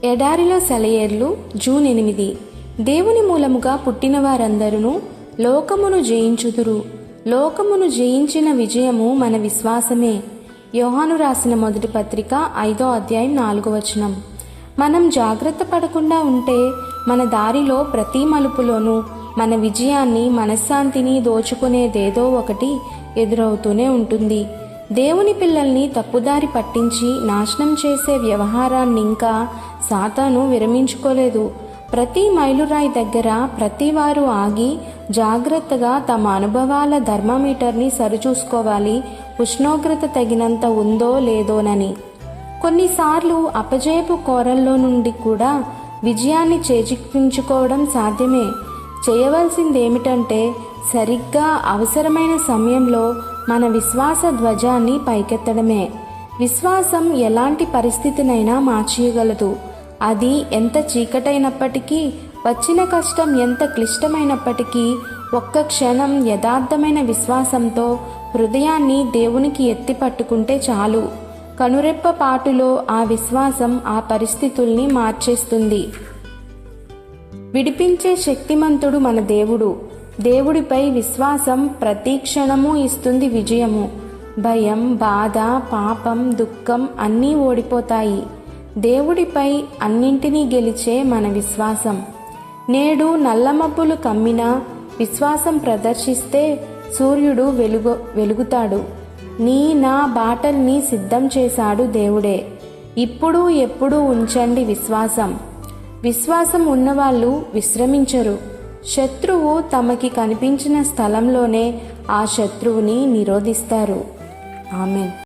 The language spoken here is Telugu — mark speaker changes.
Speaker 1: ఎడారిలో సెలయేర్లు జూన్ 8. దేవుని మూలముగా పుట్టిన వారందరూ లోకమును జయించుదురు. లోకమును జయించిన విజయము మన విశ్వాసమే. యోహాను రాసిన మొదటి పత్రిక 5వ అధ్యాయం 4వ వచనం. మనం జాగ్రత్త పడకుండా ఉంటే మన దారిలో ప్రతి మలుపులోనూ మన విజయాన్ని, మనశ్శాంతిని దోచుకునేదేదో ఒకటి ఎదురవుతూనే ఉంటుంది. దేవుని పిల్లల్ని తప్పుదారి పట్టించి నాశనం చేసే వ్యవహారాన్ని ఇంకా సాతాను విరమించుకోలేదు. ప్రతి మైలురాయి దగ్గర ప్రతివారు ఆగి జాగ్రత్తగా తమ అనుభవాల థర్మామీటర్ని సరిచూసుకోవాలి, ఉష్ణోగ్రత తగినంత ఉందో లేదోనని. కొన్నిసార్లు అపజయపు కోరల్లో నుండి కూడా విజయాన్ని చేజిక్కించుకోవడం సాధ్యమే. చేయవలసిందేమిటంటే సరిగ్గా అవసరమైన సమయంలో మన విశ్వాస ధ్వజాన్ని పైకెత్తడమే. విశ్వాసం ఎలాంటి పరిస్థితినైనా మార్చేయగలదు. అది ఎంత చీకటైనప్పటికీ, వచ్చిన కష్టం ఎంత క్లిష్టమైనప్పటికీ ఒక్క క్షణం యథార్థమైన విశ్వాసంతో హృదయాన్ని దేవునికి ఎత్తి పట్టుకుంటే చాలు. కనురెప్ప పాటులో ఆ విశ్వాసం ఆ పరిస్థితుల్ని మార్చేస్తుంది. విడిపించే శక్తిమంతుడు మన దేవుడు. దేవుడిపై విశ్వాసం ప్రతి క్షణము ఇస్తుంది విజయము. భయం, బాధ, పాపం, దుఃఖం అన్నీ ఓడిపోతాయి. దేవుడిపై అన్నింటినీ గెలిచే మన విశ్వాసం. నేడు నల్లమబ్బులు కమ్మినా విశ్వాసం ప్రదర్శిస్తే సూర్యుడు వెలుగుతాడు. నా బాటల్ని సిద్ధం చేశాడు దేవుడే. ఇప్పుడు ఎప్పుడూ ఉంచండి విశ్వాసం. విశ్వాసం ఉన్నవాళ్ళు విశ్రమించరు. శత్రువు తమకి కనిపించిన స్థలంలోనే ఆ శత్రువుని నిరోధిస్తారు. ఆమేన్.